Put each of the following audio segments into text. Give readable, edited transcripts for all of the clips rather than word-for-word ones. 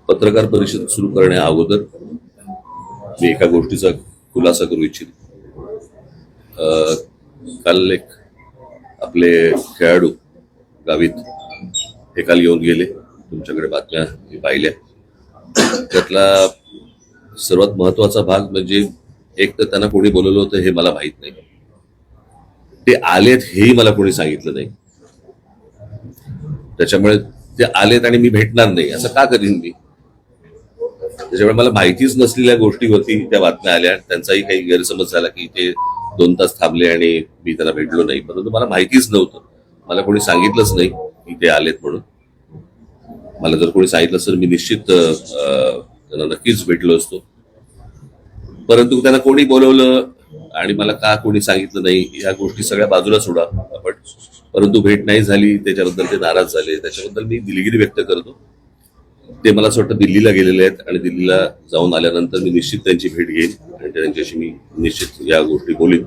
पत्रकार परिषद सुरू करण्या अगोदर मी एका गोष्टीचा खुलासा करू इच्छितो. काल एक आपले खेळाडू गावीत हे काल येऊन गेले, तुमच्याकडे बातम्या मी पाहिल्या. त्यातला सर्वात महत्वाचा भाग म्हणजे एक तर त्यांना कोणी बोलवलं होतं हे मला माहित नाही, ते आलेत हेही मला कोणी सांगितलं नाही. त्याच्यामुळे ते आलेत आणि मी भेटणार नाही असं का करीन मी? त्याच्यामुळे मला माहितीच नसलेल्या गोष्टीवरती त्या बातम्या आल्या. त्यांचाही काही गैरसमज झाला की ते 2 तास थांबले आणि मी त्यांना भेटलो नाही, परंतु मला माहितीच नव्हतं. मला कोणी सांगितलंच नाही की ते आलेत म्हणून. मला जर कोणी सांगितलं असतं मी निश्चित त्यांना नक्कीच भेटलो असतो. परंतु त्यांना कोणी बोलवलं आणि मला का कोणी सांगितलं नाही या गोष्टी सगळ्या बाजूला सोडा आपण. परंतु भेट नाही झाली त्याच्याबद्दल ते नाराज झाले, त्याच्याबद्दल मी दिलगिरी व्यक्त करतो. ते मला असं वाटतं दिल्लीला गेलेले आहेत आणि दिल्लीला जाऊन आल्यानंतर मी निश्चित त्यांची भेट घेईन आणि त्यांच्याशी मी निश्चित या गोष्टी बोलीन.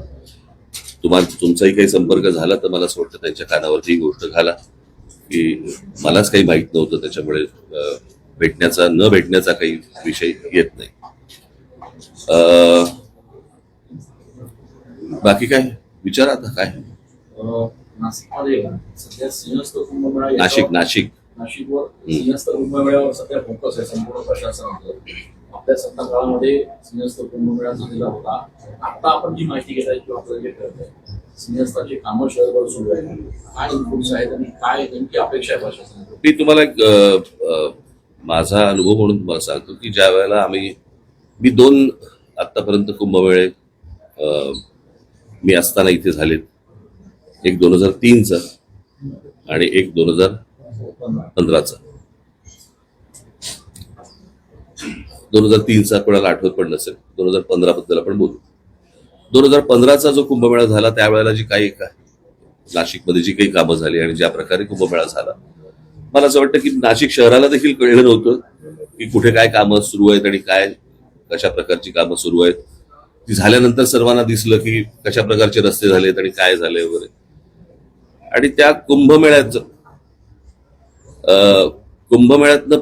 तुमचाही काही संपर्क झाला तर मला असं वाटतं त्यांच्या कानावरती ही गोष्ट घाला की मलाच काही माहीत नव्हतं, त्याच्यामुळे भेटण्याचा न भेटण्याचा काही विषय येत नाही. बाकी काय विचारा आता काय. नाशिकमध्ये सध्या सिंहस्थ कुंभमेळा नाशिकवर सिंहस्थ कुंभमेळ्यावर सध्या फोकस आहे संपूर्ण प्रशासनाचं. आपल्या सत्ता काळामध्ये सिंहस्थ कुंभमेळा झालेला होता. आता आपण जी माहिती घेत आहे किंवा आपल्याला जे कळत आहे सिंहस्थाची कामं शहरभर सुरू आहे, काय इनपुट्स आहेत आणि काय नेमकी अपेक्षा आहे प्रशासनाची? मी तुम्हाला एक माझा अनुभव म्हणून तुम्हाला सांगतो की ज्या वेळेला मी 2 आतापर्यंत कुंभमेळे मी असताना इथे झालेत. एक 2003चा आणि एक 2015चा. 2003चा कोणाला आठवत पण नसेल, 2015 बद्दल आपण बोलू. 2015चा जो कुंभमेळा झाला त्यावेळेला जी काही नाशिकमध्ये जी काही कामं झाली आणि ज्या प्रकारे कुंभमेळा झाला, मला असं वाटतं की नाशिक शहराला देखील कळलं नव्हतं की कुठे काय कामं सुरू आहेत आणि काय कशा प्रकारची कामं सुरू आहेत. ती झाल्यानंतर सर्वांना दिसलं की कशा प्रकारचे रस्ते झालेत आणि काय झालंय वगैरे. आणि त्या कुंभमेळ्यातनं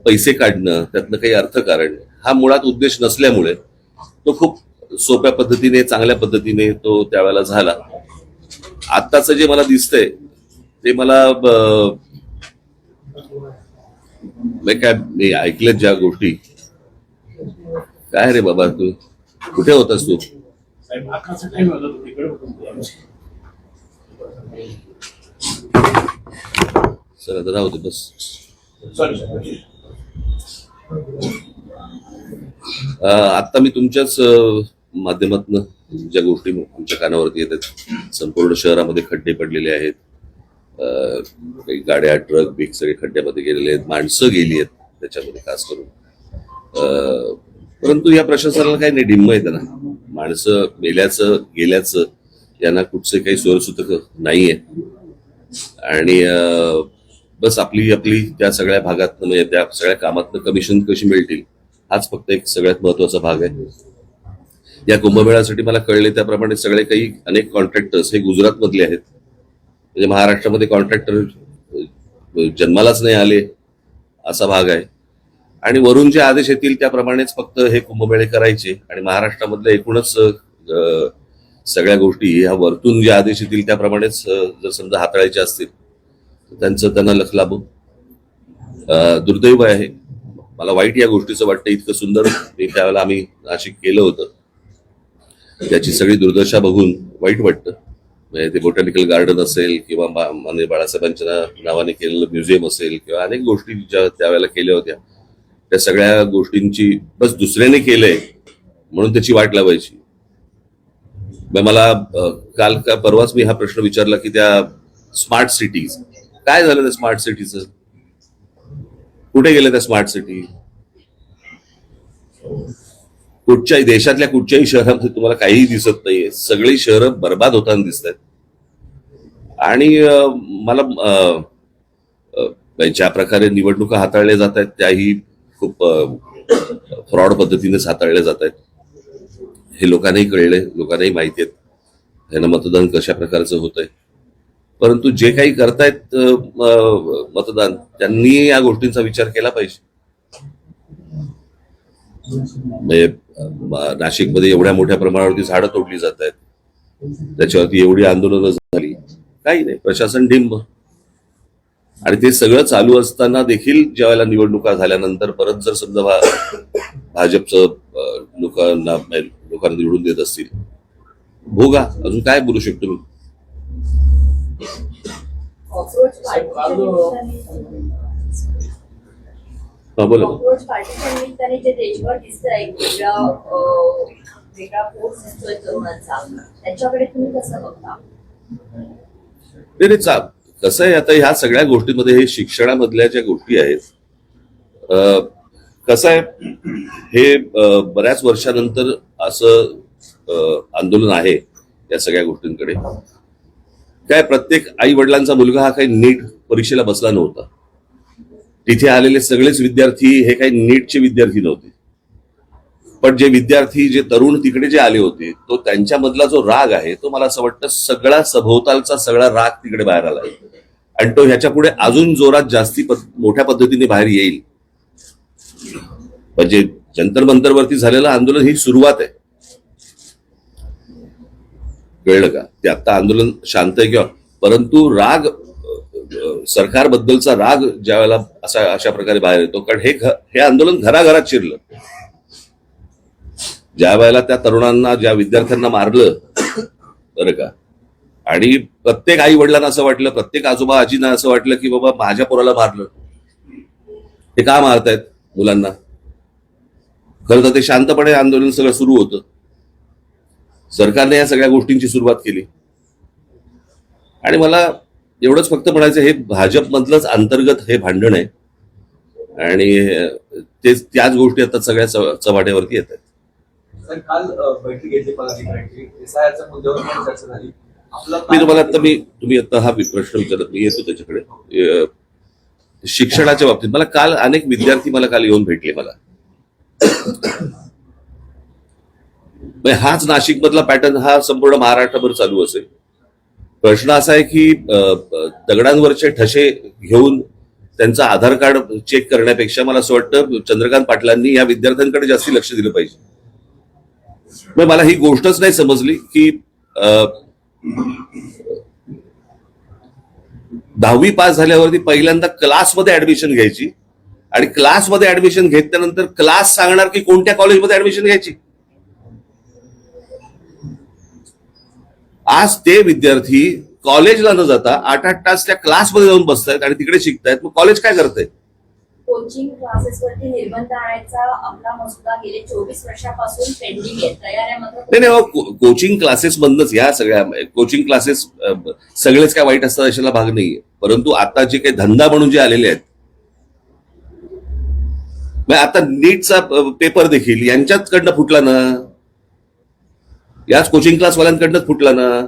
पैसे काढणं, त्यातनं काही अर्थकारण हा मुळात उद्देश नसल्यामुळे तो खूप सोप्या पद्धतीने चांगल्या पद्धतीने तो त्यावेळेला झाला. आत्ताचं जे मला दिसतंय ते मला काय मी ऐकलेत ज्या गोष्टी. काय रे बाबा तू कुठे होतास तू? सर आता राहू दे बस. आता मी तुमच्याच माध्यमातून ज्या गोष्टी तुमच्या कानावरती येतात, संपूर्ण शहरामध्ये खड्डे पडलेले आहेत, काही गाड्या ट्रक बिग सगळे खड्ड्यामध्ये गेलेले आहेत, माणसं गेली आहेत त्याच्यामध्ये खास करून. परंतु या प्रशासनाला काही नाही, डिम्म आहे त्यांना. माणसं गेल्याचं यांना कुठचे काही सोयसूतक नाहीये आणि बस आपली त्या सगळ्या भागातनं म्हणजे त्या सगळ्या कामातनं कमिशन कशी मिळतील हाच फक्त एक सगळ्यात महत्वाचा भाग आहे. या कुंभमेळ्यासाठी मला कळले त्याप्रमाणे सगळे काही अनेक कॉन्ट्रॅक्टर्स हे गुजरात मधले आहेत. म्हणजे महाराष्ट्रामध्ये कॉन्ट्रॅक्टर जन्मालाच नाही आले असा भाग आहे. आणि वरून जे आदेश येतील त्याप्रमाणेच फक्त हे कुंभमेळे करायचे आणि महाराष्ट्रामधल्या एकूणच सगळ्या गोष्टी ह्या वरतून जे आदेश येतील त्याप्रमाणेच जर समजा हाताळायचे असतील तर त्यांना लख लाभो. दुर्दैव आहे, मला वाईट या गोष्टीचं वाटतं. इतकं सुंदर त्यावेळेला आम्ही नाशिक केलं होतं, त्याची सगळी दुर्दशा बघून वाईट वाटतं. म्हणजे ते बोटॅनिकल गार्डन असेल किंवा माननीय बाळासाहेबांच्या नावाने केलेलं म्युझियम असेल किंवा अनेक गोष्टी ज्या त्यावेळेला केल्या होत्या त्या सगळ्या गोष्टींची बस दुसऱ्याने केलंय म्हणून त्याची वाट लावायची. मला काल का परवाच मी हा प्रश्न विचारला की त्या स्मार्ट सिटीज काय झालं, त्या स्मार्ट सिटीचं कुठे गेलं? त्या स्मार्ट सिटी कुठच्याही देशातल्या कुठच्याही शहरामध्ये तुम्हाला काहीही दिसत नाहीये. सगळी शहरं बर्बाद होताना दिसत आहेत. आणि मला ज्या प्रकारे निवडणुका हाताळल्या जात आहेत त्याही खूप फ्रॉड पद्धतीनेच हाताळल्या जात आहेत हे लोकांनाही कळलंय, लोकांनाही माहिती आहेत ह्यांना मतदान कशा प्रकारचं होत आहे. परंतु जे काही करतायत मतदान त्यांनी या गोष्टींचा विचार केला पाहिजे. म्हणजे नाशिकमध्ये एवढ्या मोठ्या प्रमाणावरती झाडं तोडली जात आहेत, त्याच्यावरती एवढी आंदोलनं झाली, काही नाही, प्रशासन डिंब. आणि ते सगळं चालू असताना देखील ज्या वेळेला निवडणुका झाल्यानंतर परत जर समजा भाजपचं लोकांना निवडून देत असतील, भोगा. अजून काय बोलू शकतो मी? बोला. कॉक्रोच पार्टीच्या निमित्ताने जे देशभर दिसतंय वेगळा फोर्स दिसतोय तरुणांचा, त्याच्याकडे तुम्ही कसं बघता? नाही, कसं आहे, आता ह्या सगळ्या गोष्टींमध्ये हे शिक्षणामधल्या ज्या गोष्टी आहेत, कसं आहे, हे बऱ्याच वर्षानंतर असं आंदोलन आहे या सगळ्या गोष्टींकडे. काय, प्रत्येक आई वडिलांचा मुलगा हा काही नीट परीक्षेला बसला नव्हता. तिथे आलेले सगळेच विद्यार्थी हे काही नीटचे विद्यार्थी नव्हते, पण जे विद्यार्थी, जे तरुण तिकडे जे आले होते, तो त्यांच्यामधला जो राग आहे तो मला असं वाटतं सगळा सभोवतालचा सगळा राग तिकडे बाहेर आला, आणि तो ह्याच्या पुढे अजून जोरात जास्ती मोठ्या पद्धतीने बाहेर येईल. म्हणजे जंतर मंतरवरती झालेलं आंदोलन ही सुरुवात आहे, कळलं का? ते आता आंदोलन शांत आहे किंवा, परंतु राग, सरकारबद्दलचा राग ज्या वेळेला अशा प्रकारे बाहेर येतो, कारण हे आंदोलन घराघरात शिरलं. ज्या वेळेला त्या तरुणांना, ज्या विद्यार्थ्यांना मारलं, बरं का, आणि प्रत्येक आई वडिलांना असं वाटलं, प्रत्येक आजोबा आजींना असं वाटलं की बाबा माझ्या पोराला मारलं, हे का मारतायत मुलांना? खरं तर ते शांतपणे आंदोलन सगळं सुरू होतं. सरकारने या सगळ्या गोष्टींची सुरुवात केली. आणि मला एवढंच फक्त म्हणायचं, हे भाजपमधलंच अंतर्गत हे भांडण आहे, आणि त्याच गोष्टी आता सगळ्या चव्हाट्यावरती येत आहेत. काल बैठक घेतली पदाधिकाऱ्यांची, एसआयआरच्या मुद्द्यावर पण चर्चा झाली. मी तुम्हाला तुम्ही आता हा प्रश्न विचारत, मी येतो त्याच्याकडे. शिक्षणाच्या बाबतीत मला काल अनेक विद्यार्थी मला काल येऊन भेटले. मला हाच नाशिक मधला पॅटर्न हा संपूर्ण महाराष्ट्रभर चालू असेल. प्रश्न असा आहे की दगडांवरचे ठसे घेऊन त्यांचं आधार कार्ड चेक करण्यापेक्षा मला असं वाटतं चंद्रकांत पाटलांनी या विद्यार्थ्यांकडे जास्ती लक्ष दिलं पाहिजे. मग मला ही गोष्टच नाही समजली की 10वी पास झाल्यावरती पहिल्यांदा क्लासमध्ये ऍडमिशन घ्यायची, आणि क्लासमध्ये ऍडमिशन घेतल्यानंतर क्लास सांगणार की कोणत्या कॉलेजमध्ये ऍडमिशन घ्यायची. आज ते विद्यार्थी कॉलेजला न जाता 8-8 तास त्या क्लासमध्ये जाऊन बसतायत आणि तिकडे शिकतायत. मग कॉलेज काय करतंय? कोचिंग क्लासेसवरती निर्बंध आणायचा आपला मसुदा गेले 24 वर्षापासून पेंडिंग आहे. तयार आहे मात्र नाही, कोचिंग क्लासेस मधनच या सगळ्या कोचिंग क्लासेस सगळेच काय वाईट असतात अशाला भाग नाहीये, परंतु आता जे काही धंदा म्हणून जे आलेले आहेत, आता नीटचा पेपर देखील यांच्याचकडनं फुटला ना, याच कोचिंग क्लासवाल्यांकडनं फुटला ना.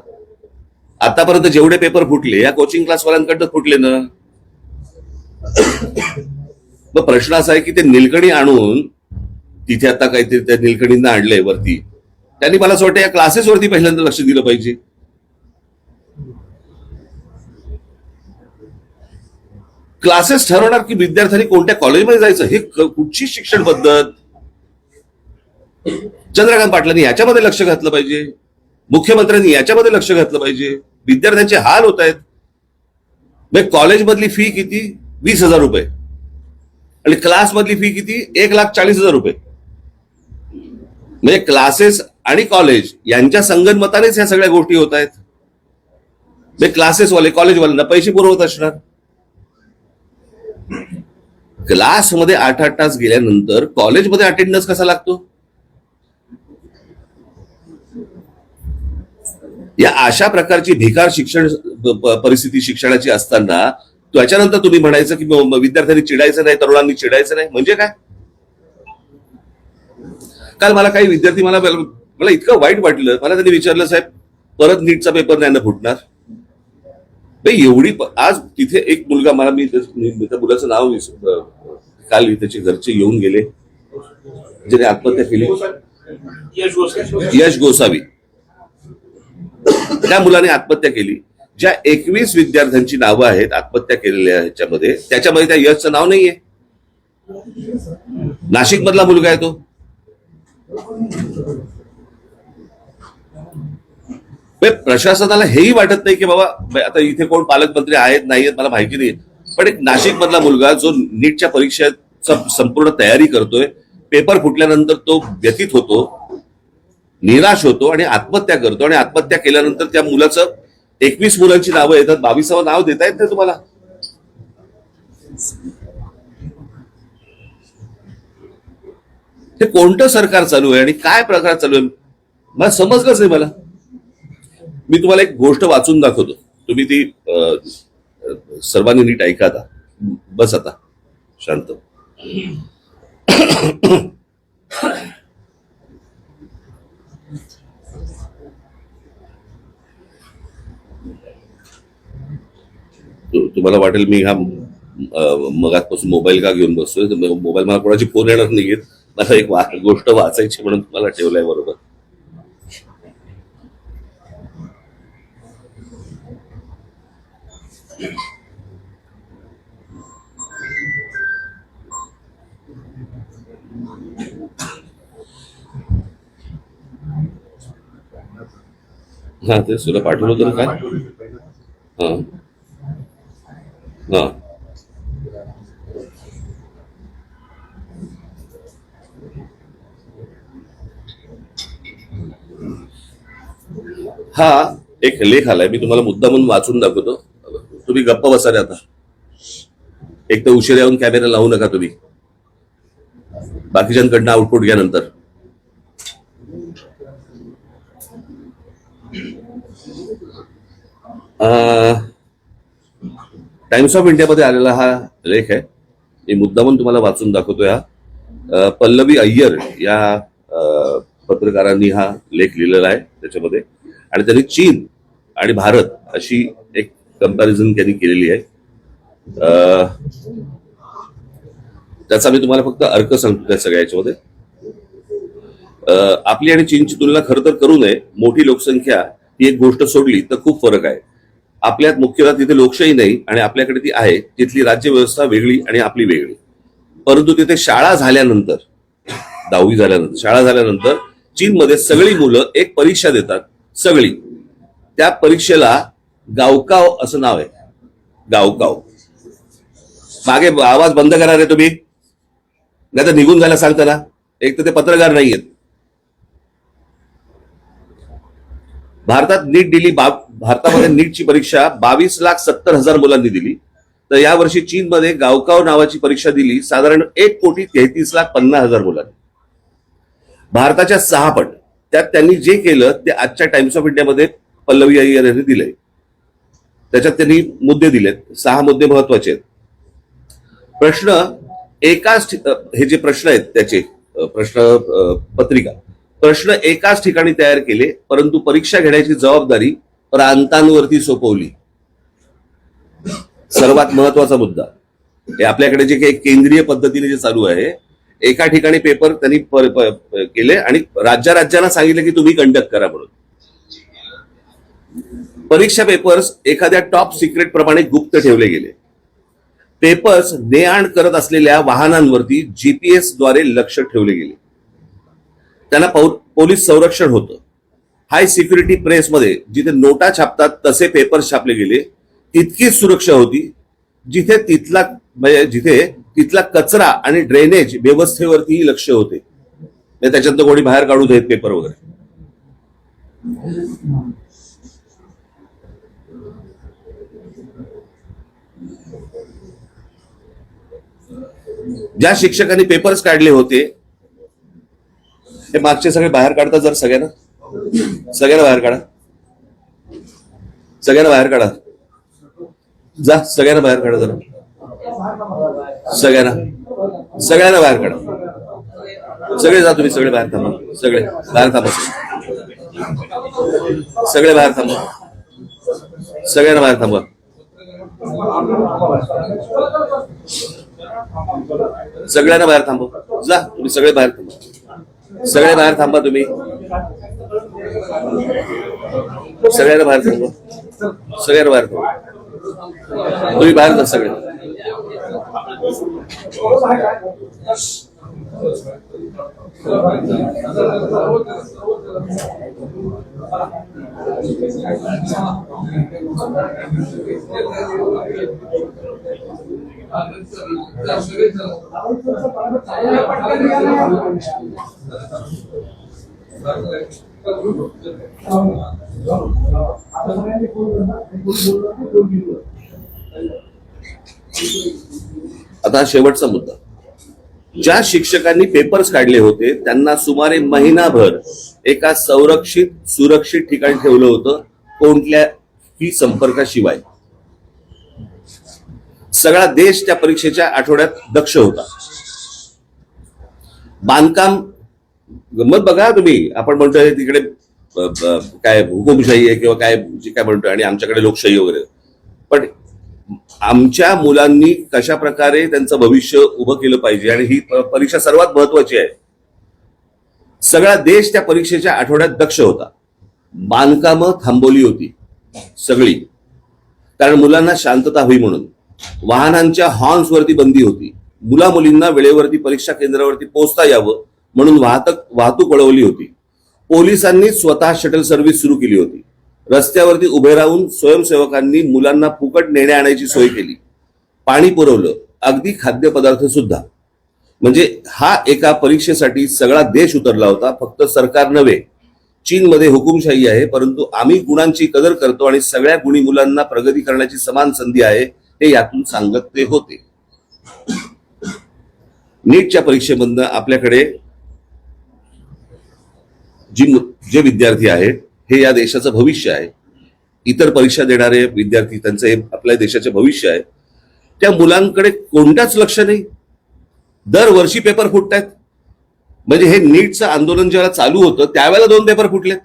आतापर्यंत जेवढे पेपर फुटले या कोचिंग क्लासवाल्यांकडनं फुटले ना. मग प्रश्न असा आहे की ते निलकणी आणून तिथे आता काहीतरी त्या निलकणींना आणलंय वरती, त्यांनी मला असं वाटतं या क्लासेसवरती पहिल्यांदा लक्ष दिलं पाहिजे. क्लासेस ठरवणार की विद्यार्थ्यांनी कोणत्या कॉलेजमध्ये जायचं, हे कुठची शिक्षण पद्धत? चंद्रकांत पाटलांनी याच्यामध्ये लक्ष घातलं पाहिजे, मुख्यमंत्र्यांनी याच्यामध्ये लक्ष घातलं पाहिजे. विद्यार्थ्यांचे हाल होत आहेत. कॉलेजमधली फी किती? 20,000 रुपये, आणि क्लासमधली फी किती? 1,40,000 रुपये. म्हणजे क्लासेस आणि कॉलेज यांच्या संगनमतानेच ह्या सगळ्या गोष्टी होत आहेत. क्लासेसवाले कॉलेजवाल्यांना पैसे पुरवत असणार. क्लासमध्ये 8-8 तास गेल्यानंतर कॉलेजमध्ये अटेंडन्स कसा लागतो? या अशा प्रकारची भिकार शिक्षण परिस्थिती शिक्षणाची असताना त्याच्यानंतर तुम्ही म्हणायचं की विद्यार्थ्यांनी चिडायचं नाही, तरुणांनी चिडायचं नाही, म्हणजे काय? काल मला काही विद्यार्थी मला इतकं वाईट वाटलं. मला त्यांनी विचारलं, साहेब परत नीटचा पेपर नाही ना फुटणार? एवढी आज तिथे एक मुलगा, मला मी त्या मुलाचं नाव काल त्याचे घरचे येऊन गेले, ज्याने आत्महत्या केली, यश गोसावी. त्या मुलाने आत्महत्या केली. ज्या 21 विद्यार्थ्यांची नावं आहेत आत्महत्या केलेल्या ह्याच्यामध्ये, त्याच्यामध्ये त्या यशचं नाव नाहीये. नाशिक मधला मुलगा आहे तो. प्रशासनाला हेही वाटत नाही की बाबा आता इथे कोण पालकमंत्री आहेत नाही आहेत मला माहिती नाही, पण एक नाशिक मधला मुलगा जो नीटच्या परीक्षेचा संपूर्ण तयारी करतोय, पेपर फुटल्यानंतर तो व्यथित होतो, निराश होतो आणि आत्महत्या करतो, आणि आत्महत्या केल्यानंतर त्या मुलाचं 21 मुलांची नावं येतात, 22वं नाव देता येत नाही तुम्हाला. हे कोणतं सरकार चालू आहे आणि काय प्रकार चालू आहे मला समजलंच नाही. मला मी तुम्हाला एक गोष्ट वाचून दाखवतो, तुम्ही ती सर्वांनी नीट ऐका. आता बस, आता शांत. तुम्हाला वाटेल मी हा मगाचपासून मोबाईल का घेऊन बसतोय, मोबाईल मला कोणाची फोन येणार नाहीये, मला एक गोष्ट वाचायची म्हणून तुम्हाला ठेवलाय बरोबर. हा ते तुला पाठवलं होतं ना काय. हा हा हा एक लेख आलाय, मी तुम्हाला मुद्दा म्हणून वाचून दाखवतो. तुम्ही गप्प बसा रे आता. एक तर उशिरा येऊन कॅमेरा लावू नका तुम्ही, बाकीच्यांकडनं आउटपुट घ्या नंतर. टाइम्स ऑफ इंडियामध्ये आलेला हा लेख आहे, मी मुद्दा म्हणून तुम्हाला वाचून दाखवतोय. हा पल्लवी अय्यर या पत्रकारांनी हा लेख लिहिलेला आहे त्याच्यामध्ये, आणि त्यांनी चीन आणि भारत अशी एक कंपॅरिझन त्यांनी केलेली आहे. त्याचा मी तुम्हाला फक्त अर्क सांगतो त्या सगळ्या याच्यामध्ये. आपली आणि चीनची तुलना खरं तर करू नये. मोठी लोकसंख्या ही एक गोष्ट सोडली तर खूप फरक आहे. आपल्यात मुख्यतः तिथे लोकशाही नाही आणि आपल्याकडे ती आहे. तिथली राज्य व्यवस्था वेगळी आणि आपली वेगळी. परंतु तिथे शाळा झाल्यानंतर, 10वी झाल्यानंतर, शाळा झाल्यानंतर चीनमध्ये सगळी मुलं एक परीक्षा देतात, सगळी. त्या परीक्षेला गावकाव असं नाव आहे, गावकाव. मागे आवाज बंद करा रे तुम्ही, नाही तर निघून जायला सांगता ना. एक तर ते पत्रकार नाहीयेत. भारतात नीट दिली, भारतामध्ये नीटची परीक्षा 22,70,000 मुलांनी दिली. तर यावर्षी चीनमध्ये गावकाव नावाची परीक्षा दिली साधारण 1,33,50,000 मुलांनी, भारताच्या 6 पट. त्यात त्यांनी जे केलं ते आजच्या टाइम्स ऑफ इंडियामध्ये पल्लवी अय्यर यांनी दिलंय. त्याच्यात त्यांनी मुद्दे दिलेत, 6 मुद्दे महत्वाचे आहेत. प्रश्न एकाच, हे जे प्रश्न आहेत त्याचे प्रश्न पत्रिका, प्रश्न एकाच ठिकाणी तयार केले, परंतु परीक्षा घेण्याची जबाबदारी प्रांतांवरती सोपवली. सर्वात महत्वाचा मुद्दा हे आपल्याकडे जे काही केंद्रीय पद्धतीने जे चालू आहे, एका ठिकाणी पेपर त्यांनी केले आणि राज्यांना सांगितलं की तुम्ही कंडक्ट करा म्हणून. परीक्षा पेपर्स एखाद्या टॉप सिक्रेट प्रमाणे गुप्त ठेवले गेले. पेपर्स ने आण करत असलेल्या वाहनांवरती जीपीएस द्वारे लक्ष ठेवले गेले. त्यांना पोलीस संरक्षण होतं. हाय सिक्युरिटी प्रेसमध्ये जिथे नोटा छापतात तसे पेपर्स छापले गेले. तितकीच सुरक्षा होती जिथे तिथला कचरा आणि ड्रेनेज व्यवस्थेवरती लक्ष होते. त्याच्यात कोणी बाहेर काढू देत पेपर वगैरे. ज्या शिक्षकांनी पेपर्स काढले होते ते मागचे सगळे बाहेर काढतात. जर सगळ्यांना बाहेर काढा, सगळ्यांना बाहेर काढा, जा सगळ्यांना बाहेर काढा, जरा सगळ्यांना बाहेर काढा. सगळे जा तुम्ही, सगळे बाहेर थांबा, सगळे बाहेर थांबा, सगळे बाहेर थांबा, सगळ्यांना बाहेर थांबा. सगळ्यांना बाहेर थांबा, जा तुम्ही सगळे बाहेर थांबा, सगळे बाहेर थांबा, तुम्ही सगळ्यांना बाहेर थांबा, सगळ्यांना बाहेर थांबा, तुम्ही बाहेर जा सगळे. आता शेवटचा मुद्दा, ज्या शिक्षकांनी पेपर्स काढले होते त्यांना सुमारे महिनाभर एका सुरक्षित ठिकाणी ठेवलं होतं, कोणत्याही संपर्काशिवाय. सगळा देश त्या परीक्षेच्या आठवड्यात दक्ष होता. बांधकाम गंमत बघा तुम्ही, आपण म्हणतोय तिकडे काय हुकुमशाही आहे किंवा काय जे काय म्हणतोय आणि आमच्याकडे लोकशाही वगैरे, पण आमच्या मुलांनी कशा प्रकारे त्यांचं भविष्य उभं केलं पाहिजे आणि ही परीक्षा सर्वात महत्वाची आहे. सगळा देश त्या परीक्षेच्या आठवड्यात दक्ष होता. बांधकामं थांबवली होती सगळी, कारण मुलांना शांतता हवी म्हणून. वाहनांच्या हॉर्न्सवरती बंदी होती. मुला मुलींना वेळेवरती परीक्षा केंद्रावरती पोहोचता यावं म्हणून वाहतूक वळवली होती. पोलिसांनी स्वतः शटल सर्व्हिस सुरू केली होती. रस्त्यावरती उभे राहून स्वयंसेवकांनी मुलांना फुकट नेण्या आणायची सोय केली. पाणी पुरवलं, अगदी खाद्यपदार्थ सुद्धा. म्हणजे हा एका परीक्षेसाठी सगळा देश उतरला होता. फक्त सरकार नव्हे, चीनमध्ये हुकुमशाही आहे, परंतु आम्ही गुणांची कदर करतो आणि सगळ्या गुणी मुलांना प्रगती करण्याची समान संधी आहे हे यातून सांगत ते होते. नीटच्या परीक्षेमधनं आपल्याकडे जे विद्यार्थी आहेत हे या देशाचं भविष्य आहे. इतर परीक्षा देणारे विद्यार्थी त्यांचं हे आपल्या देशाचे भविष्य आहे. त्या मुलांकडे कोणत्याच लक्ष नाही. दरवर्षी पेपर फुटतायत. म्हणजे हे नीटचं आंदोलन जेव्हा चालू होतं त्यावेळेला 2 पेपर फुटलेत.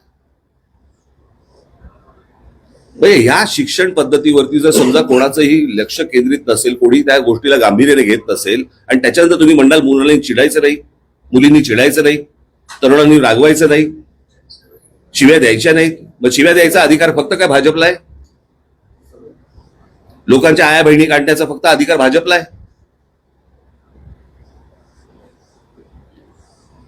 म्हणजे ह्या शिक्षण पद्धतीवरती जर समजा कोणाचंही लक्ष केंद्रित नसेल, कोणी त्या गोष्टीला गांभीर्याने घेत नसेल आणि त्याच्यानंतर तुम्ही म्हणाल मुलांनी चिडायचं नाही, मुलींनी चिडायचं नाही, तरुणांनी रागवायचं नाही, शिव्या द्यायच्या नाहीत, मग शिव्या द्यायचा अधिकार फक्त काय भाजपला आहे? लोकांच्या आया बहिणी काढण्याचा फक्त अधिकार भाजपला आहे?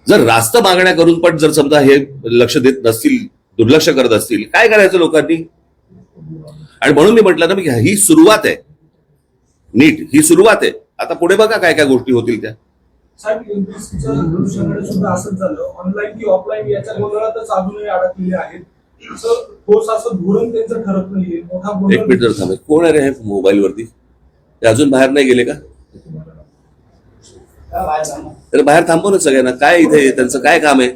जर रास्त मागण्या करून पण जर समजा हे लक्ष देत नसतील, दुर्लक्ष करत असतील, काय करायचं लोकांनी? आणि म्हणून मी म्हटलं ना, मी ही सुरुवात आहे. नीट ही सुरुवात आहे. आता पुढे बघा काय काय गोष्टी होतील त्या. साहेब, एमपीएससीच्या दृष्टीने सुद्धा असंच झालं. ऑनलाईन की ऑफलाईन याच्या गोंधळातच अजूनही अडकलेले आहेत. ठोस असं धोरण त्यांचं ठरत नाहीये. मोठा गोंधळ. एक मिनिट जर थांबे, कोण आहे रे हे मोबाईल वरती? ते अजून बाहेर नाही गेले का? तर बाहेर थांबव ना सगळ्यांना. काय इथे त्यांचं काय काम आहे?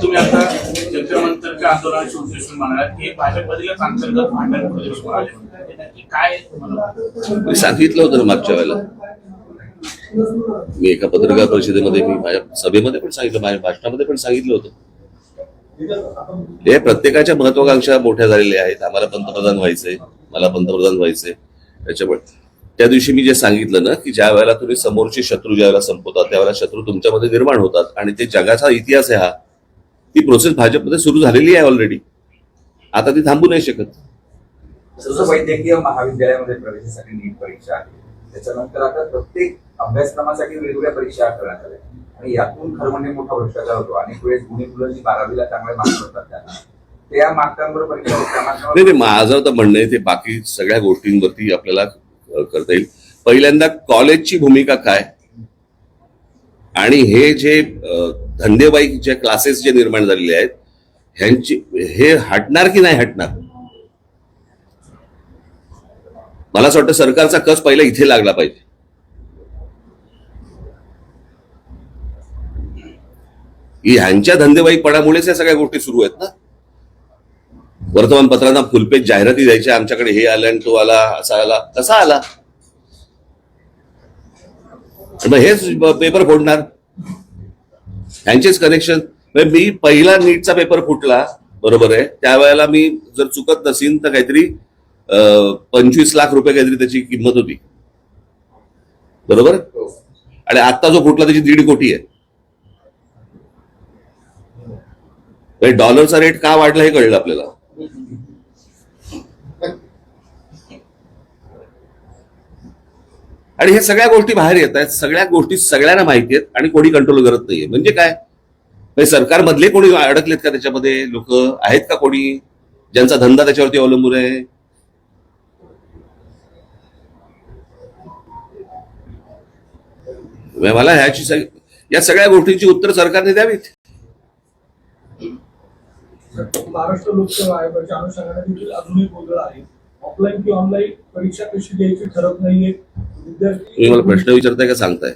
तुम्ही आता जंतर आंदोलनाची उद्देश म्हणालात की भाजपमधीलच अंतर्गत भांडण प्रदेश म्हणाले, काय मी सांगितलं होतं ना मागच्या वेळेला. मी एका पत्रकार परिषदेमध्ये, मी माझ्या सभेमध्ये पण सांगितलं, माझ्या भाषणामध्ये पण सांगितलं होतं. हे प्रत्येकाच्या महत्वाकांक्षा मोठ्या झालेल्या आहेत. आम्हाला पंतप्रधान व्हायचंय, मला पंतप्रधान व्हायचंय. त्याच्यामुळे त्या दिवशी मी जे सांगितलं ना, की ज्या वेळेला तुम्ही समोरचे शत्रू ज्या वेळेला संपवतात त्यावेळेला शत्रू तुमच्यामध्ये निर्माण होतात आणि ते जगाचा इतिहास आहे हा. ती प्रोसेस भाजपमध्ये सुरू झालेली आहे ऑलरेडी. आता ती थांबू नाही शकत. जसं वैद्यकीय महाविद्यालयामध्ये प्रवेशासाठी नीट परीक्षा आहे, त्याच्यानंतर आता प्रत्येक अभ्यासक्रमासाठी वेगवेगळ्या परीक्षा करण्यात आल्या आणि यातून खरं म्हणजे मोठा भ्रष्टाचार होतो. अनेक वेळेस गुणी मुलं जी 12वीला चांगले मार्क्स होतात त्यांना त्या मार्कांवर परीक्षा. नाही, माझं तर म्हणणं आहे ते बाकी सगळ्या गोष्टींवरती आपल्याला करता येईल. पहिल्यांदा कॉलेजची भूमिका काय आणि हे जे धंदेबाई जे क्लासेस जे निर्माण झालेले आहेत ह्यांची हे हटणार की नाही हटणार? मला असं वाटतं सरकारचा कस पहिला इथे लागला पाहिजे. ह्यांच्या धंदेबाईपणामुळेच या सगळ्या गोष्टी सुरू आहेत ना. वर्तमानपत्रांना फुलपेज जाहिराती द्यायच्या, आमच्याकडे हे आलं आणि तो आला, असा आला, कसा आला? मग हेच पेपर फोडणार, ह्यांचेच कनेक्शन. मी पहिला नीटचा पेपर फुटला, बरोबर आहे, त्यावेळेला मी जर चुकत नसीन तर काहीतरी 25 लाख रुपये काहीतरी त्याची किंमत होती, बरोबर. आणि आता जो फुटला त्याची 1.5 कोटी आहे. डॉलरचा रेट का वाढला हे कळलं आपल्याला. आणि हे सगळ्या गोष्टी बाहेर येत आहेत, सगळ्या गोष्टी सगळ्यांना माहिती आहेत आणि कोणी कंट्रोल करत नाहीये. म्हणजे काय, सरकारमधले कोणी अडकलेत का त्याच्यामध्ये? लोक आहेत का कोणी ज्यांचा धंदा त्याच्यावरती अवलंबून आहे? मला या सगळ्या गोष्टींची उत्तर सरकारने द्यावीत. महाराष्ट्र लोकसेवा आयोगाच्या अनुषंगाने देखील अजूनही गोंधळ आहे. ऑफलाईन किंवा ऑनलाईन परीक्षा कशी द्यायची ठरत नाहीये. तुम्ही मला प्रश्न विचारताय का सांगताय?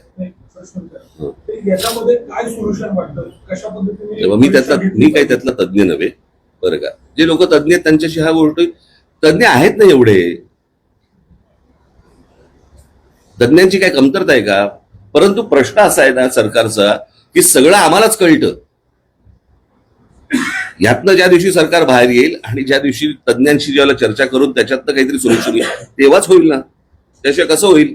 प्रश्न विचारा. याच्यामध्ये काय सोल्युशन वाटतं, कशा पद्धतीने? मी काही त्यातला तज्ज्ञ नव्हे बरं का. जे लोक तज्ज्ञ आहेत त्यांच्याशी ह्या गोष्टी, तज्ज्ञ आहेत ना एवढे, तज्ज्ञांची काय कमतरता आहे का? परंतु प्रश्न असा आहे ना सरकारचा की सगळं आम्हालाच कळतं. यातनं ज्या दिवशी सरकार बाहेर येईल आणि ज्या दिवशी तज्ज्ञांशी ज्याला चर्चा करून त्याच्यातनं काहीतरी सोल्युशन येईल तेव्हाच होईल ना, त्याशिवाय कसं होईल?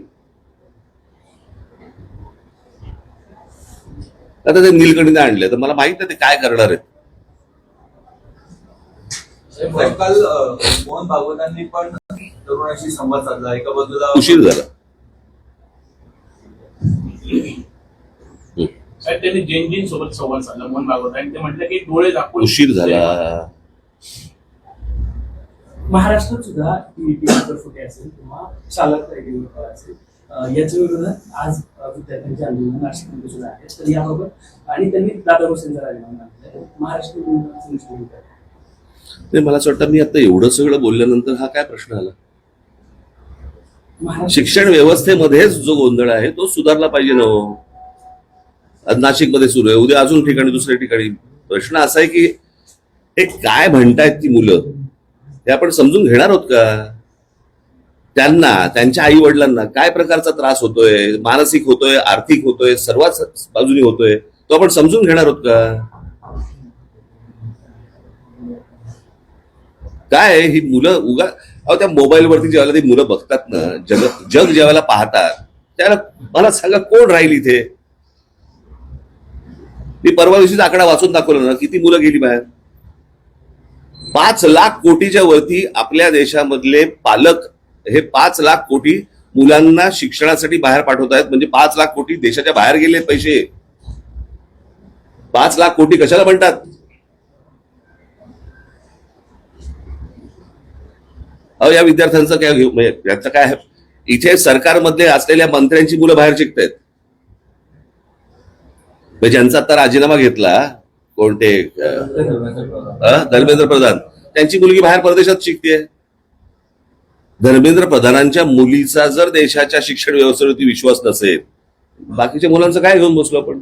आता ते नीलकंठीने आणले तर मला माहित नाही ते काय करणार आहेत. काल मोहन भागवतांनी पण तरुणाशी संवाद साधला. एका बाजूला उशीर झाला. साहेब त्यांनी जैन सोबत संवाद साधला मोहन भागवत आणि ते म्हटलं की डोळे दाखवून उशीर झाला. महाराष्ट्रात सुद्धा पेपर फुटे असेल किंवा चालक असेल याच्या विरोधात आज विद्यार्थ्यांचे आंदोलन नाशिकमध्ये सुद्धा आहे. तर याबाबत आणि त्यांनी दादा भोसेंचा राजीनामा मागितला. महाराष्ट्र मला असं वाटतं मी आता एवढं सगळं बोलल्यानंतर हा काय प्रश्न आला? शिक्षण व्यवस्थेमध्येच जो गोंधळ आहे तो सुधारला पाहिजे ना. आज नाशिकमध्ये सुरू आहे, उद्या अजून ठिकाणी, दुसऱ्या ठिकाणी. प्रश्न असा आहे की हे काय म्हणतायत ती मुलं, हे आपण समजून घेणार आहोत का? त्यांना, त्यांच्या आई वडिलांना काय प्रकारचा त्रास होतोय, मानसिक होतोय, आर्थिक होतोय, सर्वच बाजूनी होतोय, तो आपण समजून घेणार आहोत का? काय ही मुलं उगा त्या मोबाईलवरती ज्यावेळेला ती मुलं बघतात ना, जग ज्यावेळेला पाहतात त्याला मला सांगा कोण राहील इथे? मी परवा दिवशीचा आकडा वाचून दाखवला ना, किती मुलं गेली बाहेर. 5 लाख कोटीच्या वरती आपल्या देशामधले पालक हे 5 लाख कोटी मुलांना शिक्षणासाठी बाहेर पाठवत आहेत. म्हणजे 5 लाख कोटी देशाच्या बाहेर गेले पैसे. 5 लाख कोटी कशाला म्हणतात? या विद्यार्थ्यांचं काय म्हणजे याचं काय? इथे सरकारमध्ये असलेल्या मंत्र्यांची मुलं बाहेर शिकतायत. ज्यांचा आता राजीनामा घेतला, कोणते धर्मेंद्र प्रधान, त्यांची मुलगी बाहेर परदेशात शिकते. धर्मेंद्र प्रधानांच्या मुलीचा जर देशाच्या शिक्षण व्यवस्थेवरती विश्वास नसेल, बाकीच्या मुलांचं काय घेऊन बसलो आपण?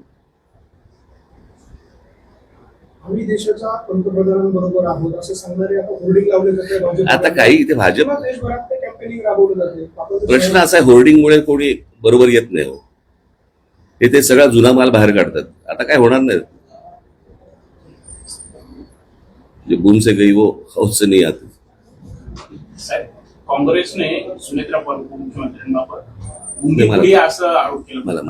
आम्ही देशाच्या पंतप्रधानांबरोबर आहोत असं सांगणारे आता होर्डिंग लावले जाते. आता काही इथे भाजप देशभरात ते कॅम्पेनिंग राबवलं जाते. प्रश्न असा आहे, होर्डिंगमुळे कोणी बरोबर येत नाही हो. ते सगळा जुना माल बाहेर काढतात. आता काय होणार नाही. बूम से गई वो हौस से नहीं आती. काँग्रेसने सुनेत्रा मुख्यमंत्र्यांवर असं आरोप केला. मला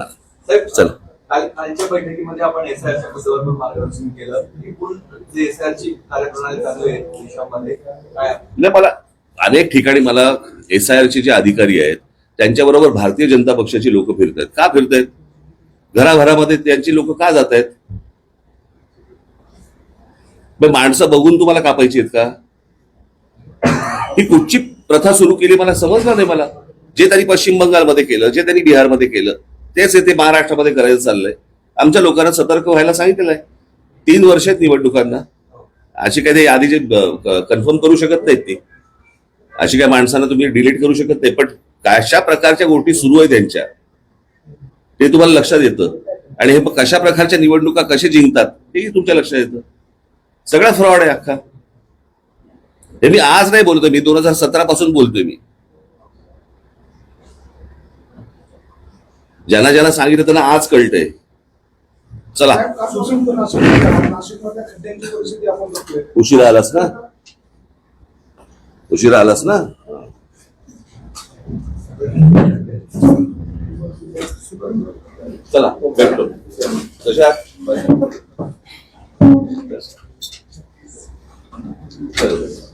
चला, कालच्या बैठकीमध्ये आपण एसआयआरच्या मुद्द्यावर पण मार्गदर्शन केलं. एकूण जे एसआयआरची कार्यप्रणाली चालू आहे देशामध्ये काय? नाही, मला अनेक ठिकाणी मला एसआयआरचे जे अधिकारी आहेत त्यांच्याबरोबर भारतीय जनता पक्षाची लोक फिरत आहेत. का फिरत आहेत? घराघरामध्ये त्यांची लोक का जात आहेत? माणसं बघून तुम्हाला कापायची आहेत का? ही कुठची प्रथा सुरू केली मला समजलं नाही. मला जे त्यांनी पश्चिम बंगालमध्ये केलं, जे त्यांनी बिहारमध्ये केलं, तेच ते महाराष्ट्रामध्ये करायचं चाललंय. आमच्या लोकांना सतर्क व्हायला सांगितलेलं आहे. 3 वर्ष आहेत निवडणुकांना. अशी काही आधी जे कन्फर्म करू शकत नाहीत ती, अशी काय माणसांना तुम्ही डिलीट करू शकत नाही. पण कशा प्रकारच्या गोष्टी सुरू आहेत त्यांच्या ते तुम्हाला लक्षात येतं. आणि हे कशा प्रकारच्या निवडणुका कसे जिंकतात हे तुमच्या लक्षात येतं. सगळा फ्रॉड आहे अख्खा. हे मी आज नाही बोलतोय, मी 2017 पासून बोलतोय. मी ज्यांना ज्यांना सांगितलं त्यांना आज कळतंय. चला, उशिरा आलास ना, उशिरा आलास ना. चला भेटतो. कशा बरोबर.